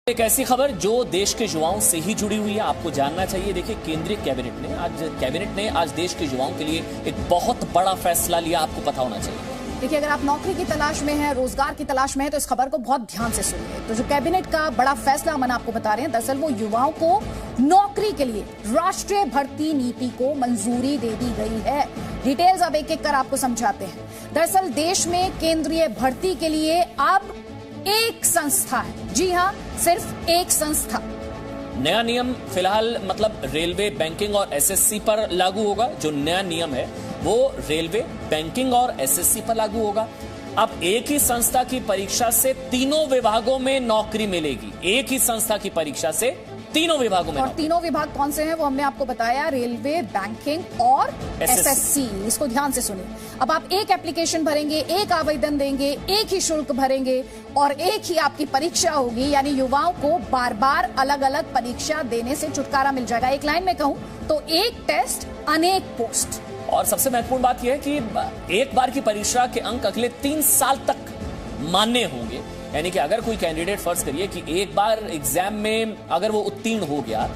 एक ऐसी खबर जो देश के युवाओं से ही जुड़ी हुई है, आपको जानना चाहिए। देखिए, केंद्रीय कैबिनेट ने आज देश के युवाओं के लिए एक बहुत बड़ा फैसला लिया, आपको पता होना चाहिए। देखिए, अगर आप नौकरी की तलाश में हैं, रोजगार की तलाश में हैं, तो इस खबर को बहुत ध्यान से सुनिए। तो जो कैबिनेट का बड़ा फैसला हम आपको बता रहे हैं, दरअसल वो युवाओं को नौकरी के लिए राष्ट्रीय भर्ती नीति को मंजूरी दे दी गई है। डिटेल्स अब एक एक कर आपको समझाते हैं। दरअसल देश में केंद्रीय भर्ती के लिए अब एक संस्था है। जी हां, सिर्फ एक संस्था। नया नियम फिलहाल मतलब रेलवे, बैंकिंग और एसएससी पर लागू होगा। जो नया नियम है वो रेलवे, बैंकिंग और एसएससी पर लागू होगा। अब एक ही संस्था की परीक्षा से तीनों विभागों में नौकरी मिलेगी। एक ही संस्था की परीक्षा से तीनों विभागों में। और तीनों विभाग कौन से हैं वो हमने आपको बताया, रेलवे, बैंकिंग और एसएससी। इसको ध्यान से सुनिए। अब आप एक एप्लीकेशन भरेंगे, एक आवेदन देंगे, एक ही शुल्क भरेंगे और एक ही आपकी परीक्षा होगी। यानी युवाओं को बार बार अलग अलग परीक्षा देने से छुटकारा मिल जाएगा। एक लाइन में कहूं तो एक टेस्ट अनेक पोस्ट। और सबसे महत्वपूर्ण बात यह है कि एक बार की परीक्षा के अंक अगले 3 साल तक मान्य होंगे। यानी कि अगर कोई कैंडिडेट, फर्ज करिए कि एक बार एग्जाम में अगर वो उत्तीर्ण हो गया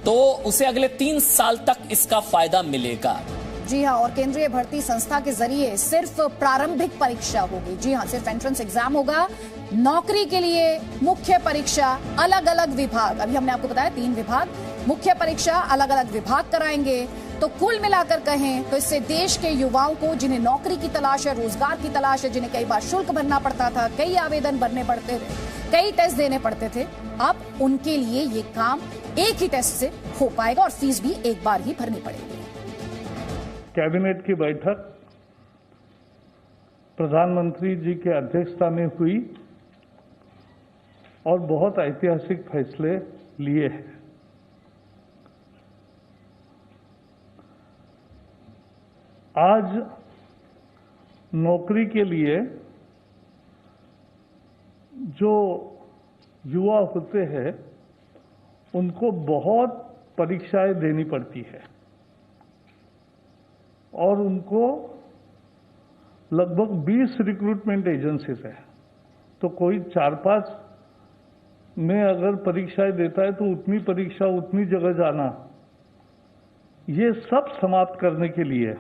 तो उसे अगले 3 साल तक इसका फायदा मिलेगा। जी हां, और केंद्रीय भर्ती संस्था के जरिए सिर्फ प्रारंभिक परीक्षा होगी। जी हां, सिर्फ एंट्रेंस एग्जाम होगा। नौकरी के लिए मुख्य परीक्षा अलग अलग विभाग, अभी हमने आपको बताया 3 विभाग, मुख्य परीक्षा अलग अलग विभाग कराएंगे। तो कुल मिलाकर कहें तो इससे देश के युवाओं को, जिन्हें नौकरी की तलाश है, रोजगार की तलाश है, जिन्हें कई बार शुल्क भरना पड़ता था, कई आवेदन भरने पड़ते थे, कई टेस्ट देने पड़ते थे, अब उनके लिए ये काम एक ही टेस्ट से हो पाएगा और फीस भी एक बार ही भरनी पड़ेगी। कैबिनेट की बैठक प्रधानमंत्री जी की अध्यक्षता में हुई और बहुत ऐतिहासिक फैसले लिए हैं। आज नौकरी के लिए जो युवा होते हैं उनको बहुत परीक्षाएं देनी पड़ती है और उनको लगभग 20 रिक्रूटमेंट एजेंसीज है। तो कोई 4-5 में अगर परीक्षाएं देता है तो उतनी परीक्षा, उतनी जगह जाना, ये सब समाप्त करने के लिए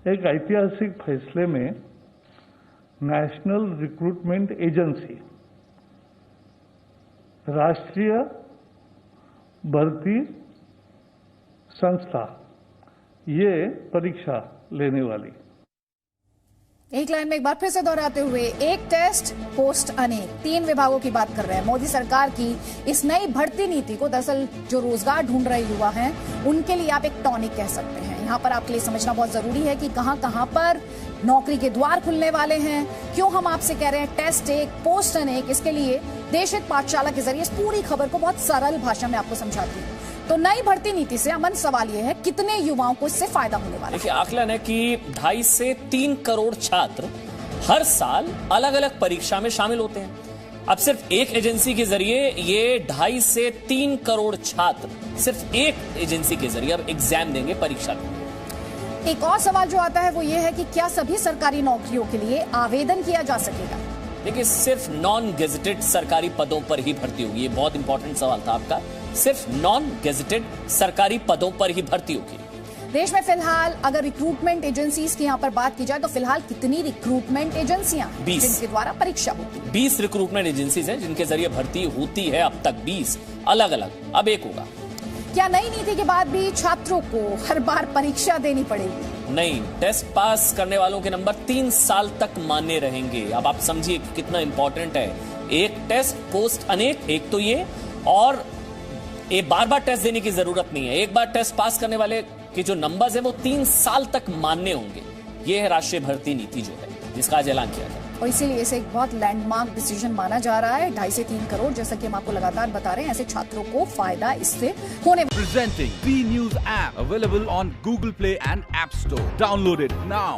एक ऐतिहासिक फैसले में नेशनल रिक्रूटमेंट एजेंसी, राष्ट्रीय भर्ती संस्था, ये परीक्षा लेने वाली। एक लाइन में एक बार फिर से दोहराते हुए, एक टेस्ट पोस्ट अनेक, 3 विभागों की बात कर रहे हैं। मोदी सरकार की इस नई भर्ती नीति को दरअसल जो रोजगार ढूंढ रहे युवा हैं उनके लिए आप एक टॉनिक कह सकते हैं। यहाँ पर आपके लिए समझना बहुत जरूरी है कि कहां कहां पर नौकरी के द्वार खुलने वाले हैं। क्यों हम आपसे कह रहे हैं टेस्ट एक, पोस्ट अनेक? इसके लिए देश हित पाठशाला के जरिए इस पूरी खबर को बहुत सरल भाषा में आपको समझाती हूँ। तो नई भर्ती नीति से अमन सवाल यह है, कितने युवाओं को इससे फायदा होने वाला है? देखिए, आकलन है कि 2.5 से 3 करोड़ छात्र हर साल अलग अलग परीक्षा में शामिल होते हैं। अब सिर्फ एक एजेंसी के जरिए ये 2.5 से 3 करोड़ छात्र सिर्फ एक एजेंसी के जरिए अब एग्जाम देंगे, परीक्षा देंगे। एक और सवाल जो आता है वो ये है कि क्या सभी सरकारी नौकरियों के लिए आवेदन किया जा सकेगा? देखिए, सिर्फ नॉन गेजेटेड सरकारी पदों पर ही भर्ती होगी। ये बहुत इंपॉर्टेंट सवाल था आपका। सिर्फ नॉन गेजेटेड सरकारी पदों पर ही भर्ती होगी। देश में फिलहाल अगर रिक्रूटमेंट एजेंसीज की यहाँ पर बात की जाए तो फिलहाल कितनी रिक्रूटमेंट एजेंसियां 20 जिनके द्वारा परीक्षा होती है? 20 रिक्रूटमेंट एजेंसीज हैं जिनके जरिए भर्ती होती है अब तक, 20 अलग अलग। अब एक होगा। क्या नई नीति के बाद भी छात्रों को हर बार परीक्षा देनी पड़ेगी? नहीं, टेस्ट पास करने वालों के नंबर 3 साल तक मान्य रहेंगे। अब आप समझिए कितना इंपॉर्टेंट है। एक टेस्ट पोस्ट अनेक, एक तो ये, और ये बार बार टेस्ट देने की जरूरत नहीं है। एक बार टेस्ट पास करने वाले के जो नंबर्स हैं वो 3 साल तक मान्य होंगे। ये है राष्ट्रीय भर्ती नीति जो है, जिसका आज ऐलान किया गया और इसीलिए इसे एक बहुत लैंडमार्क डिसीजन माना जा रहा है। 2.5 से 3 करोड़, जैसा कि हम आपको लगातार बता रहे हैं, ऐसे छात्रों को फायदा इससे होने। Presenting B News app available on Google Play and App Store. Download it now.